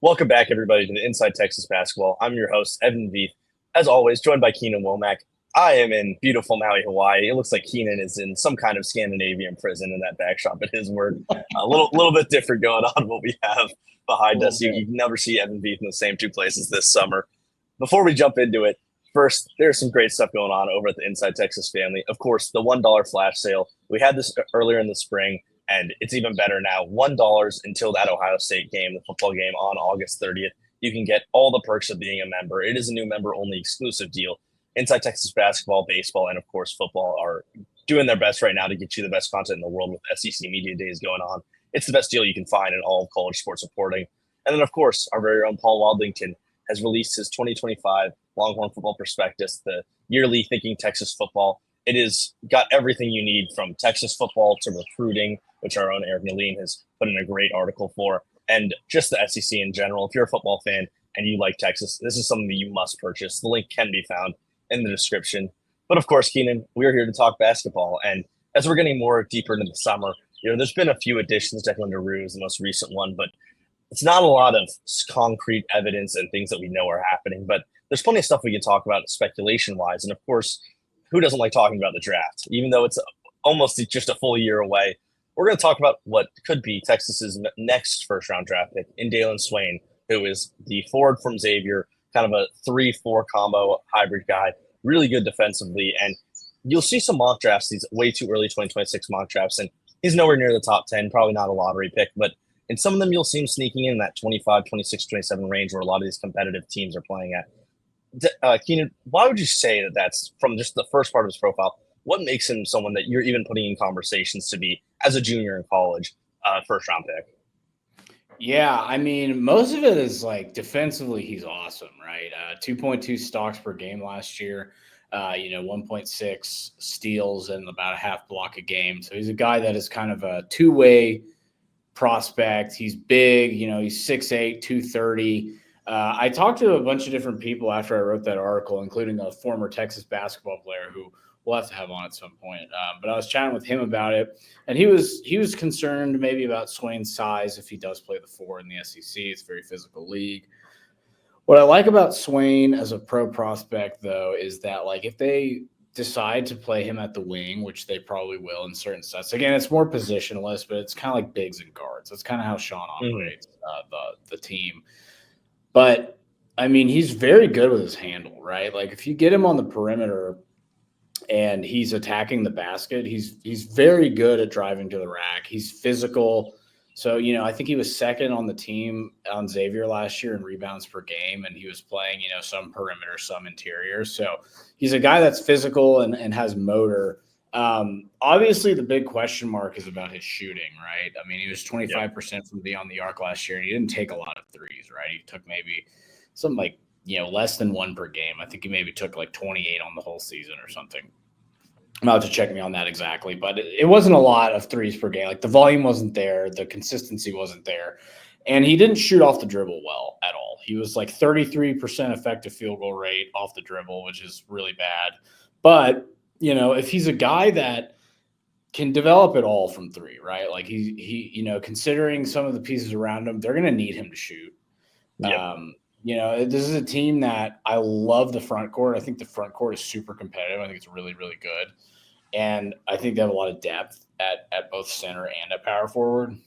Welcome back, everybody, to the Inside Texas Basketball. I'm your host, Evan Veith. As always, joined by Keenan Womack. I am in beautiful Maui, Hawaii. It looks like Keenan is in some kind of Scandinavian prison in that backshot, but his word, a little bit different going on what we have behind us. You can never see Evan Veith in the same two places this summer. Before we jump into it, first, there's some great stuff going on over at the Inside Texas family. Of course, the $1 flash sale. We had this earlier in the spring. And it's even better now. $1 until that Ohio State game, the football game on August 30th. You can get all the perks of being a member. It is a new member-only exclusive deal. Inside Texas basketball, baseball, and of course football are doing their best right now to get you the best content in the world with SEC Media Days going on. It's the best deal you can find in all of college sports reporting. And then, of course, our very own Paul Wadlington has released his 2025 Longhorn Football Prospectus, the yearly Thinking Texas Football. It has got everything you need from Texas football to recruiting, which our own Eric Naleen has put in a great article for, and just the SEC in general. If you're a football fan and you like Texas, this is something that you must purchase. The link can be found in the description. But of course, Keenan, we're here to talk basketball. And as we're getting more deeper into the summer, there's been a few additions. Declan DeRue is the most recent one, but it's not a lot of concrete evidence and things that we know are happening. But there's plenty of stuff we can talk about speculation-wise. And of course, who doesn't like talking about the draft? Even though it's almost just a full year away, we're going to talk about what could be Texas's next first-round draft pick in Dalen Swain, who is the forward from Xavier, kind of a 3-4 combo hybrid guy, really good defensively. And you'll see some mock drafts, these way too early 2026 mock drafts, and he's nowhere near the top 10, probably not a lottery pick, but in some of them you'll see him sneaking in that 25, 26, 27 range where a lot of these competitive teams are playing at. Keenan, why would you say that that's from just the first part of his profile? What makes him someone that you're even putting in conversations to be, as a junior in college, first-round pick? Yeah, I mean, most of it is like defensively, he's awesome, right? 2.2 stocks per game last year, 1.6 steals and about a half block a game. So he's a guy that is kind of a two-way prospect. He's big, he's 6'8", 230. I talked to a bunch of different people after I wrote that article, including a former Texas basketball player who we'll have to have on at some point. But I was chatting with him about it, and he was concerned maybe about Swain's size if he does play the 4 in the SEC. It's a very physical league. What I like about Swain as a pro prospect, though, is that like if they decide to play him at the wing, which they probably will in certain sets. Again, it's more positionless, but it's kind of like bigs and guards. That's kind of how Sean operates the team. But, I mean, he's very good with his handle, right? Like, if you get him on the perimeter and he's attacking the basket, he's very good at driving to the rack. He's physical. So, I think he was second on the team on Xavier last year in rebounds per game, and he was playing, some perimeter, some interior. So he's a guy that's physical and has motor. Obviously, the big question mark is about his shooting, right? I mean, he was 25% from beyond the arc last year, and he didn't take a lot of threes, right? He took maybe something like, less than 1 per game. I think he maybe took like 28 on the whole season or something. I'll have to check me on that exactly, but it wasn't a lot of threes per game. Like the volume wasn't there, the consistency wasn't there, and he didn't shoot off the dribble well at all. He was like 33% effective field goal rate off the dribble, which is really bad. But if he's a guy that can develop it all from 3, right? Like he considering some of the pieces around him, they're going to need him to shoot. Yep. This is a team that I love the front court. I think the front court is super competitive. I think it's really, really good. And I think they have a lot of depth at both center and at power forward.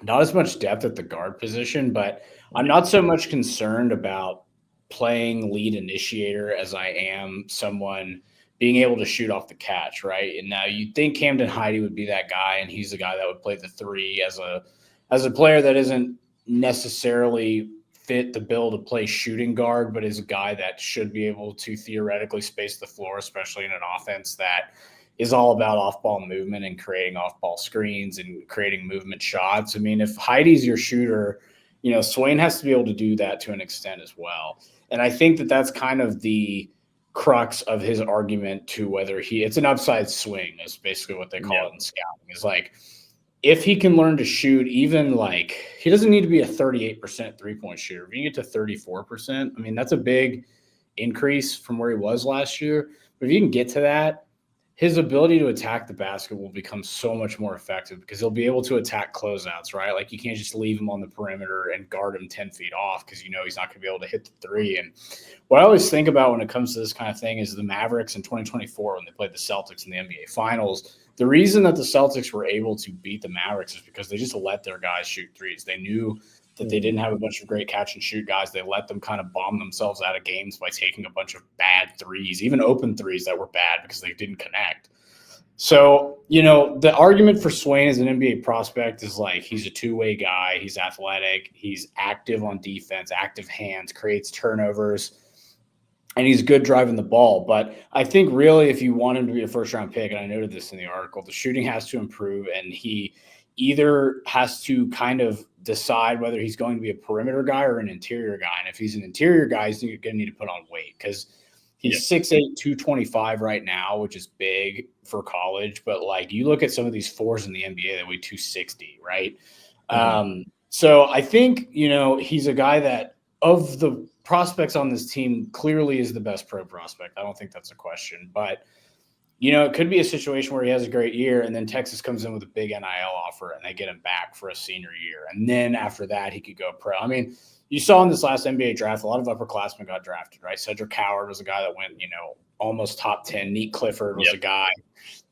Not as much depth at the guard position, but I'm not so much concerned about playing lead initiator as I am someone being able to shoot off the catch, right? And now you'd think Camden Heide would be that guy, and he's the guy that would play the 3 as a player that isn't necessarily fit the bill to play shooting guard, but is a guy that should be able to theoretically space the floor, especially in an offense that is all about off-ball movement and creating off-ball screens and creating movement shots. I mean, if Heidi's your shooter, Swain has to be able to do that to an extent as well. And I think that that's kind of the crux of his argument to whether it's an upside swing is basically what they call it in scouting. Is like, if he can learn to shoot, even like he doesn't need to be a 38% 3-point shooter. If you get to 34%, I mean, that's a big increase from where he was last year. But if you can get to that, his ability to attack the basket will become so much more effective because he'll be able to attack closeouts, right? Like you can't just leave him on the perimeter and guard him 10 feet off because he's not going to be able to hit the three. And what I always think about when it comes to this kind of thing is the Mavericks in 2024 when they played the Celtics in the NBA Finals. The reason that the Celtics were able to beat the Mavericks is because they just let their guys shoot threes. They knew that they didn't have a bunch of great catch and shoot guys. They let them kind of bomb themselves out of games by taking a bunch of bad threes, even open threes that were bad because they didn't connect. So, the argument for Swain as an NBA prospect is like he's a two-way guy. He's athletic. He's active on defense, active hands, creates turnovers, and he's good driving the ball. But I think really if you want him to be a first-round pick, and I noted this in the article, the shooting has to improve, and he either has to kind of decide whether he's going to be a perimeter guy or an interior guy. And if he's an interior guy, he's going to need to put on weight because he's 6'8", 225 right now, which is big for college. But like you look at some of these fours in the NBA that weigh 260, right? So I think, he's a guy that of the prospects on this team clearly is the best pro prospect. I don't think that's a question, but it could be a situation where he has a great year and then Texas comes in with a big NIL offer and they get him back for a senior year. And then after that, he could go pro. I mean, you saw in this last NBA draft, a lot of upperclassmen got drafted, right? Cedric Howard was a guy that went, almost top 10. Nate Clifford was a guy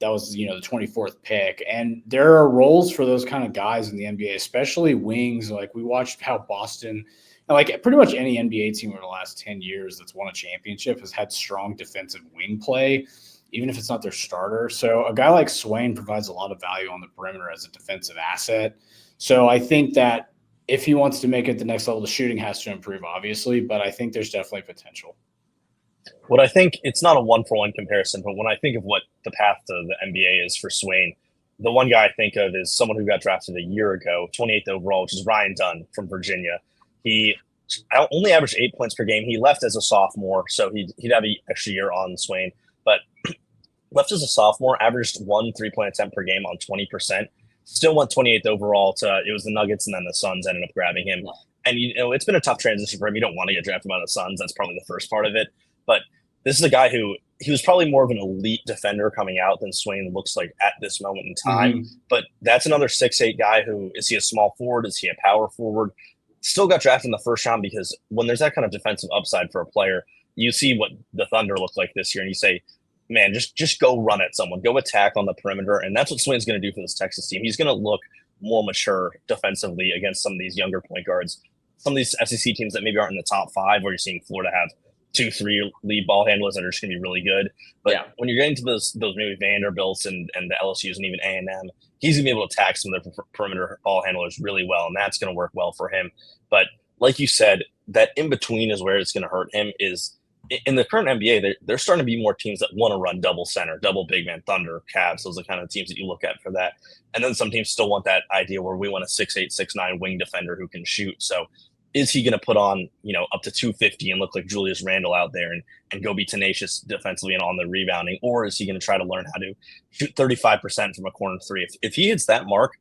that was, the 24th pick. And there are roles for those kind of guys in the NBA, especially wings. Like we watched how Boston, like pretty much any NBA team over the last 10 years that's won a championship has had strong defensive wing play, even if it's not their starter. So a guy like Swain provides a lot of value on the perimeter as a defensive asset. So I think that if he wants to make it the next level, the shooting has to improve, obviously, but I think there's definitely potential. What I think, it's not a one-for-one comparison, but when I think of what the path to the NBA is for Swain, the one guy I think of is someone who got drafted a year ago, 28th overall, which is Ryan Dunn from Virginia. He only averaged 8 points per game. He left as a sophomore, so he'd have an extra year on Swain, but left as a sophomore, averaged 1 3-point attempt per game on 20%. Still went 28th overall it was the Nuggets, and then the Suns ended up grabbing him. And, it's been a tough transition for him. You don't want to get drafted by the Suns. That's probably the first part of it. But this is a guy who he was probably more of an elite defender coming out than Swain looks like at this moment in time. But that's another 6'8" guy is he a small forward? Is he a power forward? Still got drafted in the first round because when there's that kind of defensive upside for a player, you see what the Thunder look like this year and you say, man, just go run at someone, go attack on the perimeter. And that's what Swain's going to do for this Texas team. He's going to look more mature defensively against some of these younger point guards. Some of these SEC teams that maybe aren't in the top 5 where you're seeing Florida have 2-3 lead ball handlers that are just going to be really good. But when you're getting to those maybe Vanderbilts and the LSUs and even A&M, he's going to be able to attack some of their perimeter ball handlers really well, and that's going to work well for him. But like you said, that in-between is where it's going to hurt him is in the current NBA, there's starting to be more teams that want to run double center, double big man, Thunder, Cavs. Those are the kind of teams that you look at for that. And then some teams still want that idea where we want a 6'8", 6'9" wing defender who can shoot. So is he going to put on, up to 250 and look like Julius Randle out there and go be tenacious defensively and on the rebounding? Or is he going to try to learn how to shoot 35% from a corner three? If he hits that mark,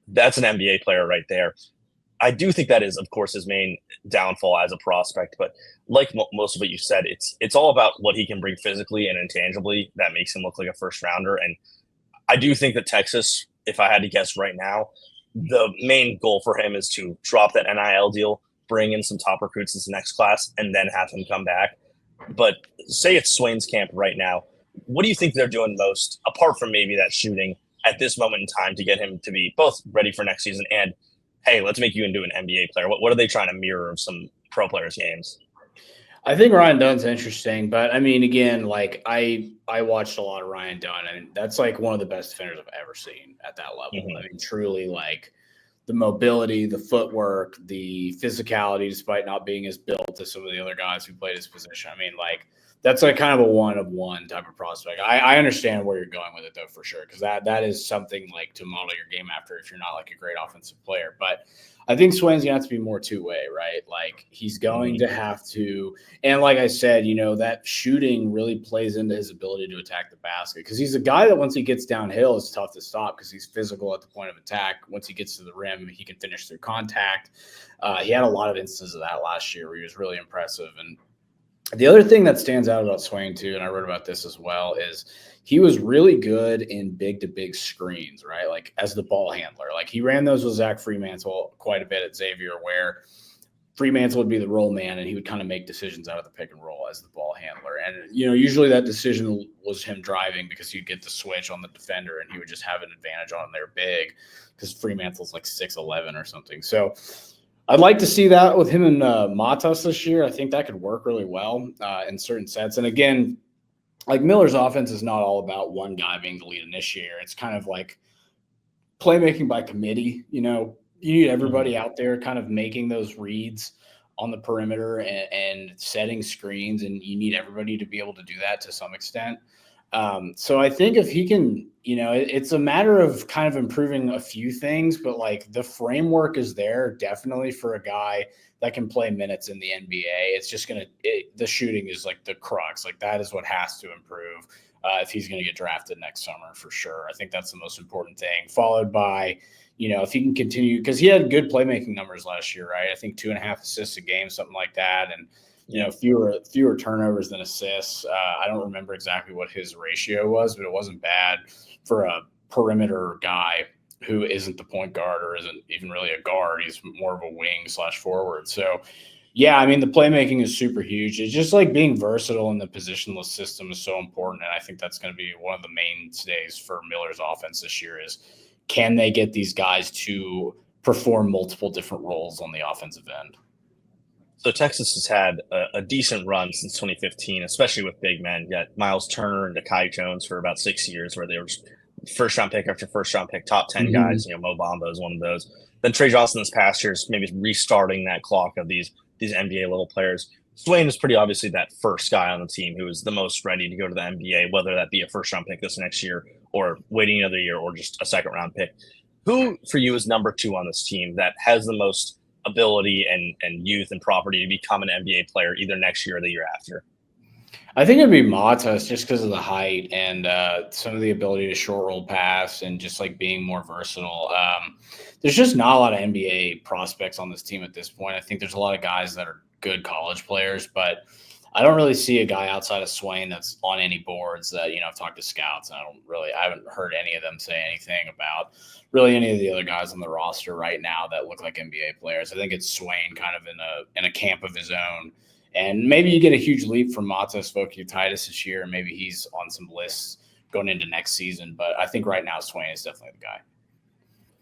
that's an NBA player right there. I do think that is, of course, his main downfall as a prospect. But like most of what you said, it's all about what he can bring physically and intangibly that makes him look like a first rounder. And I do think that Texas, if I had to guess right now, the main goal for him is to drop that NIL deal, bring in some top recruits this next class, and then have him come back. But say it's Swain's camp right now. What do you think they're doing most, apart from maybe that shooting, at this moment in time to get him to be both ready for next season and, hey, let's make you into an NBA player? What are they trying to mirror of some pro players' games? I think Ryan Dunn's interesting, but I mean, again, like I watched a lot of Ryan Dunn, and that's like one of the best defenders I've ever seen at that level. I mean, truly, like the mobility, the footwork, the physicality, despite not being as built as some of the other guys who played his position. I mean, like that's like kind of a one-of-one type of prospect. I understand where you're going with it though, for sure, because that is something like to model your game after if you're not like a great offensive player. But I think Swain's gonna have to be more two-way, right? Like he's going to have to, and like I said, that shooting really plays into his ability to attack the basket because he's a guy that once he gets downhill, it's tough to stop because he's physical at the point of attack. Once he gets to the rim, he can finish through contact. He had a lot of instances of that last year where he was really impressive. And The other thing that stands out about Swain too, and I wrote about this as well, is he was really good in big to big screens, right? Like as the ball handler. Like he ran those with Zach Fremantle quite a bit at Xavier, where Fremantle would be the roll man and he would kind of make decisions out of the pick and roll as the ball handler. And, usually that decision was him driving because he'd get the switch on the defender and he would just have an advantage on their big because Fremantle's like 6'11" or something. So I'd like to see that with him and Matas this year. I think that could work really well in certain sets. And again, like Miller's offense is not all about one guy being the lead initiator. It's kind of like playmaking by committee. You need everybody out there kind of making those reads on the perimeter and setting screens, and you need everybody to be able to do that to some extent. So I think if he can, it's a matter of kind of improving a few things, but like the framework is there definitely for a guy that can play minutes in the NBA. It's just the shooting is like the crux. Like that is what has to improve if he's going to get drafted next summer for sure. I think that's the most important thing, followed by, if he can continue, because he had good playmaking numbers last year, right? I think 2.5 assists a game, something like that. And, fewer turnovers than assists. I don't remember exactly what his ratio was, but it wasn't bad for a perimeter guy who isn't the point guard or isn't even really a guard. He's more of a wing / forward. So, yeah, I mean, the playmaking is super huge. It's just like being versatile in the positionless system is so important. And I think that's going to be one of the mainstays for Miller's offense this year is, can they get these guys to perform multiple different roles on the offensive end? So Texas has had a decent run since 2015, especially with big men. You got Miles Turner and Kai Jones for about 6 years, where they were first-round pick after first-round pick, top 10 guys. Mo Bamba is one of those. Then Trey Johnson this past year is maybe restarting that clock of these NBA level players. Swain is pretty obviously that first guy on the team who is the most ready to go to the NBA, whether that be a first-round pick this next year or waiting another year or just a second-round pick. Who, for you, is number 2 on this team that has the most ability and youth and property to become an NBA player either next year or the year after? I think it'd be Matas just because of the height and some of the ability to short roll pass and just like being more versatile. There's just not a lot of NBA prospects on this team at this point. I think there's a lot of guys that are good college players, but I don't really see a guy outside of Swain that's on any boards that, I've talked to scouts and I haven't heard any of them say anything about really any of the other guys on the roster right now that look like NBA players. I think it's Swain kind of in a camp of his own. And maybe you get a huge leap from Matas Vokutitis this year, and maybe he's on some lists going into next season. But I think right now Swain is definitely the guy.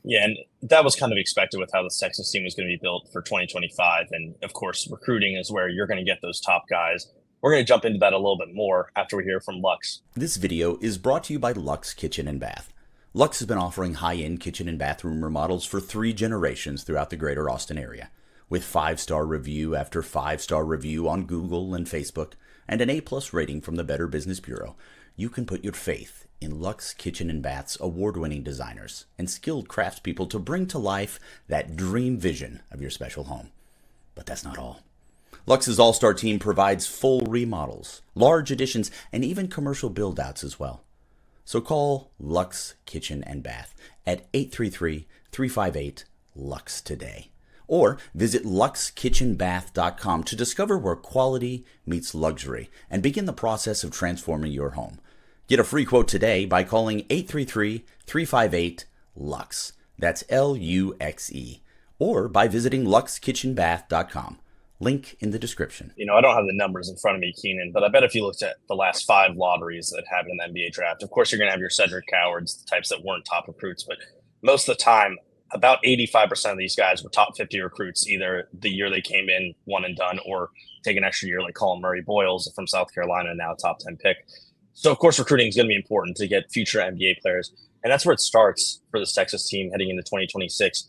Yeah, and that was kind of expected with how the Texas team was going to be built for 2025. And, of course, recruiting is where you're going to get those top guys. We're going to jump into that a little bit more after we hear from Luxe. This video is brought to you by Luxe Kitchen and Bath. Luxe has been offering high-end kitchen and bathroom remodels for 3 generations throughout the greater Austin area. With 5-star review after 5-star review on Google and Facebook, and an A+ rating from the Better Business Bureau, you can put your faith in Luxe Kitchen and Bath's award-winning designers and skilled craftspeople to bring to life that dream vision of your special home. But that's not all. Luxe's all-star team provides full remodels, large additions, and even commercial build-outs as well. So call Luxe Kitchen and Bath at 833-358-LUXE today. Or visit luxekitchenbath.com to discover where quality meets luxury and begin the process of transforming your home. Get a free quote today by calling 833-358-LUXE. That's L-U-X-E. Or by visiting luxekitchenbath.com. Link in the description. I don't have the numbers in front of me, Keenan, but I bet if you looked at the last 5 lotteries that happened in the NBA draft, of course you're going to have your Cedric Cowards, the types that weren't top recruits, but most of the time, about 85% of these guys were top 50 recruits, either the year they came in, one and done, or take an extra year like Colin Murray Boyles from South Carolina, now top 10 pick. So, of course, recruiting is going to be important to get future NBA players. And that's where it starts for this Texas team heading into 2026.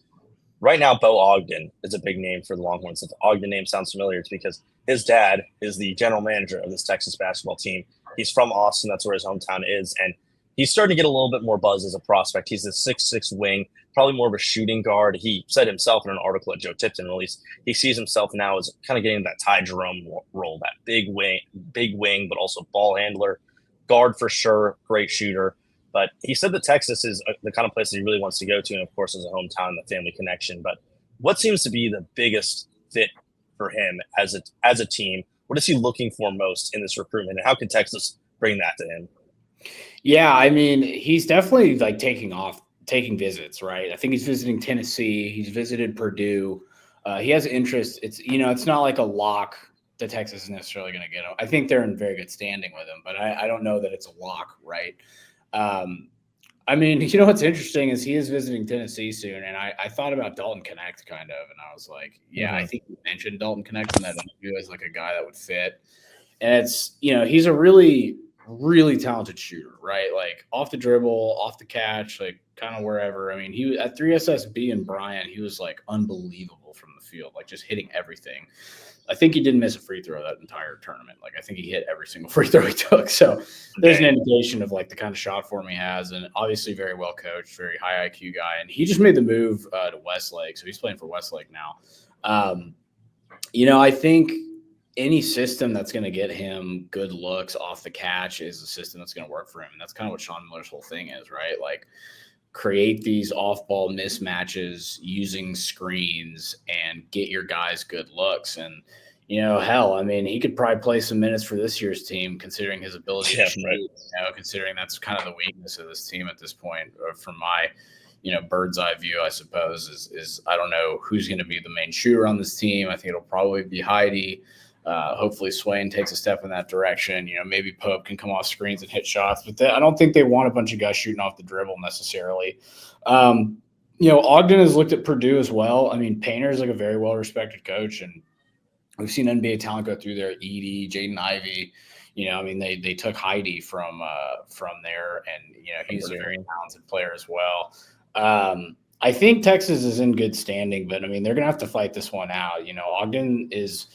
Right now, Bo Ogden is a big name for the Longhorns. If the Ogden name sounds familiar, it's because his dad is the general manager of this Texas basketball team. He's from Austin. That's where his hometown is. And he's starting to get a little bit more buzz as a prospect. He's a 6'6" wing, probably more of a shooting guard. He said himself in an article that Joe Tipton released, he sees himself now as kind of getting that Ty Jerome role, that big wing, but also ball handler, guard for sure, great shooter. But he said that Texas is the kind of place that he really wants to go to, and of course, as a hometown and the family connection. But what seems to be the biggest fit for him as a team, What is he looking for most in this recruitment, and how can Texas bring that to him? Yeah, I mean, he's definitely like taking visits, right? I think he's visiting Tennessee. He's visited Purdue. He has interest. It's not like a lock that Texas is necessarily going to get him. I think they're in very good standing with him, but I don't know that it's a lock, right? I mean, what's interesting is he is visiting Tennessee soon, and I thought about Dalton Connect kind of, and I was like, yeah, I think you mentioned Dalton Connect in that interview as like a guy that would fit. And it's, he's a really, really talented shooter, right? Like off the dribble, off the catch, like kind of wherever. I mean, he at 3SSB and Bryant, he was like unbelievable from the field, like just hitting everything. I think he didn't miss a free throw that entire tournament. Like I think he hit every single free throw he took. So there's an indication of like the kind of shot form he has, and obviously very well coached, very high IQ guy. And he just made the move to Westlake, so he's playing for Westlake now. I think any system that's going to get him good looks off the catch is a system that's going to work for him. And that's kind of what Sean Miller's whole thing is, right? Like create these off-ball mismatches using screens and get your guys good looks. And, hell, I mean, he could probably play some minutes for this year's team considering his ability to shoot, right. Considering that's kind of the weakness of this team at this point from my bird's eye view, I suppose, is I don't know who's going to be the main shooter on this team. I think it'll probably be Heidi. Hopefully Swain takes a step in that direction. Maybe Pope can come off screens and hit shots, but I don't think they want a bunch of guys shooting off the dribble necessarily. Ogden has looked at Purdue as well. I mean, Painter is like a very well-respected coach, and we've seen NBA talent go through there. Edey, Jaden Ivey. They took Heidi from there, and he's a very talented player as well. I think Texas is in good standing, but I mean, they're going to have to fight this one out. Ogden is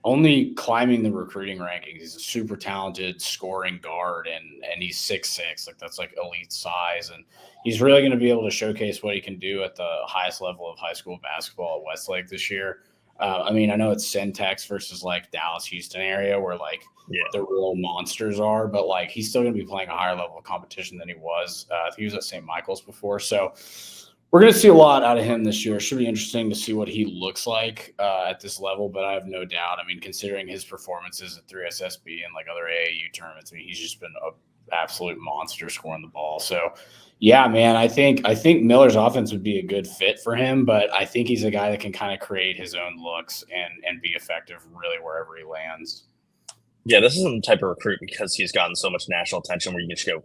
only climbing the recruiting rankings. He's a super talented scoring guard, and he's 6'6". Like that's like elite size, and he's really going to be able to showcase what he can do at the highest level of high school basketball at Westlake this year. I know it's Centex versus like Dallas, Houston area where like the real monsters are, but like he's still going to be playing a higher level of competition than he was. I think he was at St. Michael's before, so we're going to see a lot out of him this year. It should be interesting to see what he looks like at this level, but I have no doubt. I mean, considering his performances at 3SSB and like other AAU tournaments, he's just been an absolute monster scoring the ball. So, yeah, man, I think Miller's offense would be a good fit for him, but I think he's a guy that can kind of create his own looks and be effective really wherever he lands. Yeah, this isn't the type of recruit because he's gotten so much national attention where you can just go,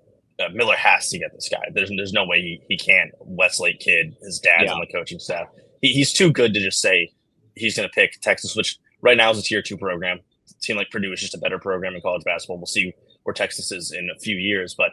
Miller has to get this guy. There's no way he can't. Westlake kid, his dad's on the coaching staff. He's too good to just say he's going to pick Texas, which right now is a tier 2 program. It seemed like Purdue is just a better program in college basketball. We'll see where Texas is in a few years. But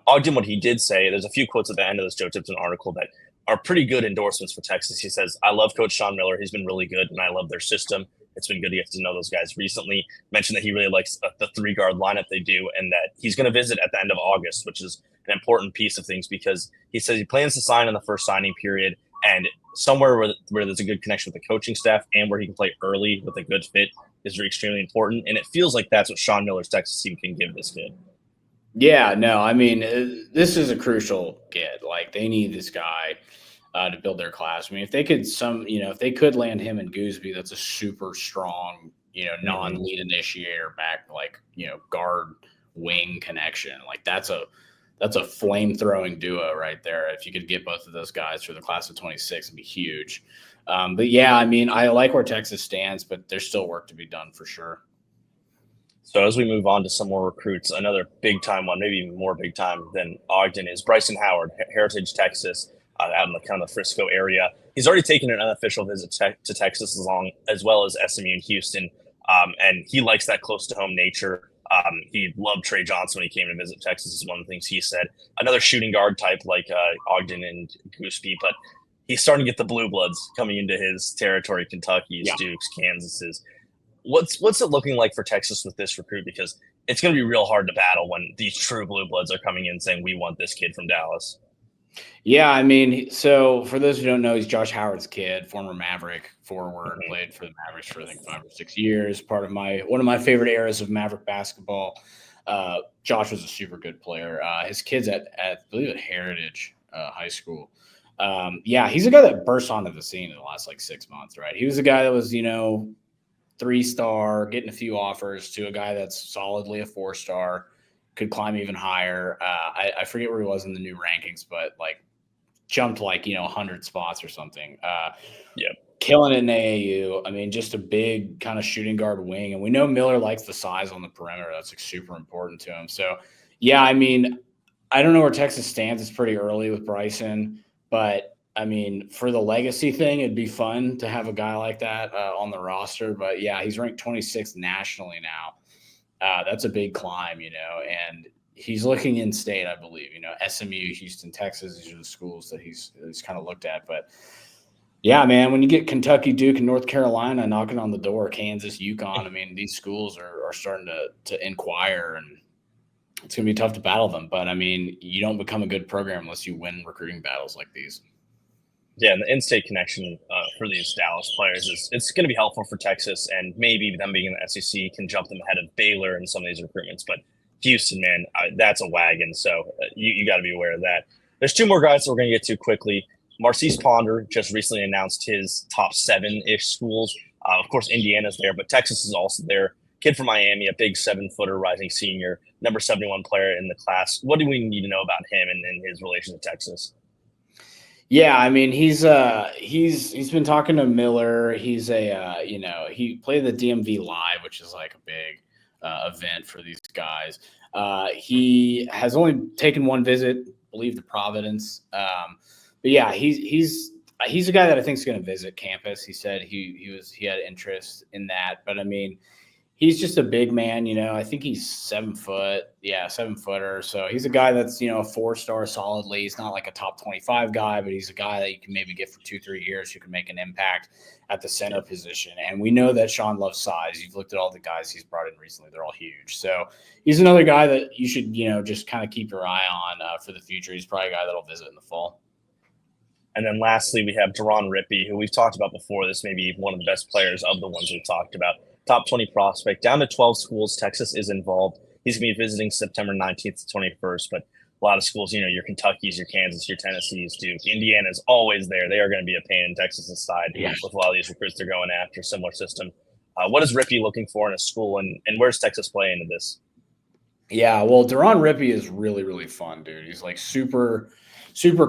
Ogden, what he did say, there's a few quotes at the end of this Joe Tipton article that are pretty good endorsements for Texas. He says, I love Coach Sean Miller. He's been really good, and I love their system. It's been good to get to know those guys recently. Mentioned that he really likes the 3-guard lineup they do, and that he's going to visit at the end of August, which is an important piece of things because he says he plans to sign in the first signing period, and somewhere where there's a good connection with the coaching staff and where he can play early with a good fit is extremely important. And it feels like that's what Sean Miller's Texas team can give this kid. Yeah, no, I mean, this is a crucial get. Like they need this guy to build their class. I mean, if they could land him and Gooseby, that's a super strong, non-lead initiator back, like, guard wing connection. Like that's a flame-throwing duo right there. If you could get both of those guys for the class of 26, it'd be huge. But yeah, I mean, I like where Texas stands, but there's still work to be done for sure. So as we move on to some more recruits, another big-time one, maybe even more big-time than Ogden, is Bryson Howard, Heritage, Texas, out in the kind of the Frisco area. He's already taken an unofficial visit to Texas as well as SMU and Houston, and he likes that close-to-home nature. He loved Trey Johnson when he came to visit Texas, is one of the things he said. Another shooting guard type like Ogden and Gooseby, but he's starting to get the blue bloods coming into his territory, Kentucky's, Dukes, Kansas's. What's it looking like for Texas with this recruit? Because it's going to be real hard to battle when these true blue bloods are coming in saying, we want this kid from Dallas. Yeah, I mean, so for those who don't know, he's Josh Howard's kid, former Maverick forward, played for the Mavericks for I think 5 or 6 years. One of my favorite eras of Maverick basketball. Josh was a super good player. His kid's at I believe at Heritage High School. Yeah, he's a guy that burst onto the scene in the last like 6 months, right? He was a guy that was, 3-star, getting a few offers, to a guy that's solidly a 4-star, could climb even higher. I forget where he was in the new rankings, but like jumped like 100 spots or something. Yeah. Killing it in AAU. I mean, just a big kind of shooting guard wing. And we know Miller likes the size on the perimeter. That's like super important to him. So, yeah, I mean, I don't know where Texas stands. It's pretty early with Bryson. But, I mean, for the legacy thing, it'd be fun to have a guy like that on the roster. But, yeah, he's ranked 26th nationally now. That's a big climb, and he's looking in state, I believe. SMU, Houston, Texas, these are the schools that he's kind of looked at. But, yeah, man, when you get Kentucky, Duke, and North Carolina knocking on the door, Kansas, UConn, I mean, these schools are starting to inquire, and it's going to be tough to battle them. But, I mean, you don't become a good program unless you win recruiting battles like these. Yeah, and the in-state connection for these Dallas players it's going to be helpful for Texas, and maybe them being in the SEC can jump them ahead of Baylor in some of these recruitments. But Houston, man, that's a wagon, so you got to be aware of that. There's 2 more guys that we're going to get to quickly. Marcise Ponder just recently announced his top 7-ish schools. Of course, Indiana's there, but Texas is also there. Kid from Miami, a big 7-footer, rising senior, number 71 player in the class. What do we need to know about him and his relation to Texas? Yeah, I mean, he's been talking to Miller. He's he played the DMV Live, which is like a big event for these guys. He has only taken one visit, I believe, to Providence. But yeah, he's a guy that I think is going to visit campus. He said he had interest in that, but I mean, he's just a big man. I think he's 7 foot. Yeah, 7-footer. So he's a guy that's a 4-star solidly. He's not like a top 25 guy, but he's a guy that you can maybe get for 2-3 years who can make an impact at the center position. And we know that Sean loves size. You've looked at all the guys he's brought in recently; they're all huge. So he's another guy that you should just kind of keep your eye on for the future. He's probably a guy that'll visit in the fall. And then lastly, we have Deron Rippey, who we've talked about before. This may be one of the best players of the ones we've talked about. Top 20 prospect, down to 12 schools. Texas is involved. He's going to be visiting September 19th to 21st, but a lot of schools, your Kentuckys, your Kansas, your Tennessees, Duke, Indiana's always there. They are going to be a pain in Texas's side with a lot of these recruits they're going after, similar system. What is Rippey looking for in a school, and where's Texas play into this? Yeah, well, Deron Rippey is really, really fun, dude. He's like super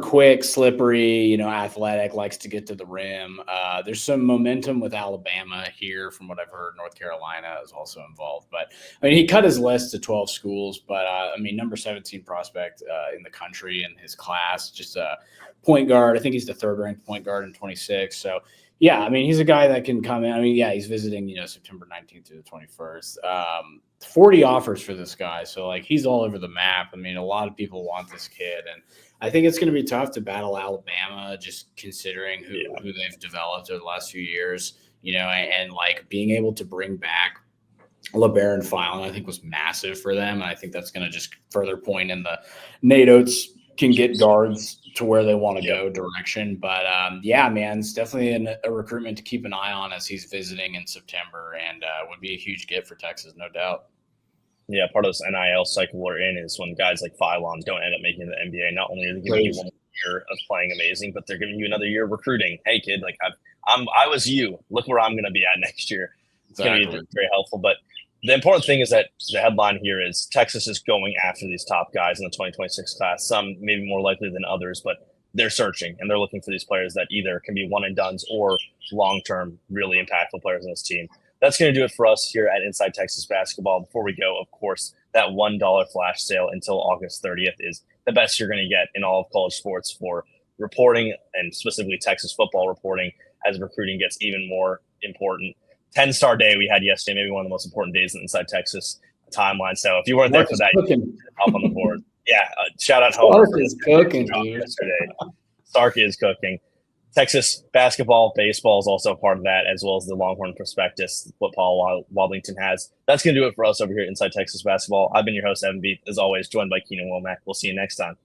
quick, slippery, athletic, likes to get to the rim. There's some momentum with Alabama here from what I've heard. North Carolina is also involved. But, I mean, he cut his list to 12 schools. But, I mean, number 17 prospect in the country in his class, just a point guard. I think he's the 3rd-ranked point guard in 26. So, yeah, I mean, he's a guy that can come in. I mean, yeah, he's visiting, September 19th to the 21st. 40 offers for this guy. So, like, he's all over the map. I mean, a lot of people want this kid. And I think it's going to be tough to battle Alabama, just considering who they've developed over the last few years, and like being able to bring back LeBaron Filan, I think was massive for them. And I think that's going to just further point in the Nate Oates can get guards to where they want to go direction. But yeah, man, it's definitely a recruitment to keep an eye on as he's visiting in September, and would be a huge get for Texas, no doubt. Yeah, part of this NIL cycle we're in is when guys like Phylon don't end up making the NBA. Not only are they giving you 1 year of playing amazing, but they're giving you another year of recruiting. Hey, kid, like I was you. Look where I'm going to be at next year. It's going to be very helpful. But the important thing is that the headline here is Texas is going after these top guys in the 2026 class. Some maybe more likely than others, but they're searching and they're looking for these players that either can be one and dones or long-term, really impactful players on this team. That's going to do it for us here at Inside Texas Basketball. Before we go, of course, that $1 flash sale until August 30th is the best you're going to get in all of college sports for reporting, and specifically Texas football reporting, as recruiting gets even more important. 10-star day we had yesterday, maybe one of the most important days in Inside Texas timeline. So if you weren't there for that, you can hop on the board. Yeah, shout out Homer. Stark is cooking, dude. Stark is cooking. Texas basketball, baseball is also a part of that, as well as the Longhorn Prospectus, what Paul Wadlington has. That's going to do it for us over here at Inside Texas Basketball. I've been your host, Evan Beath, as always, joined by Keenan Womack. We'll see you next time.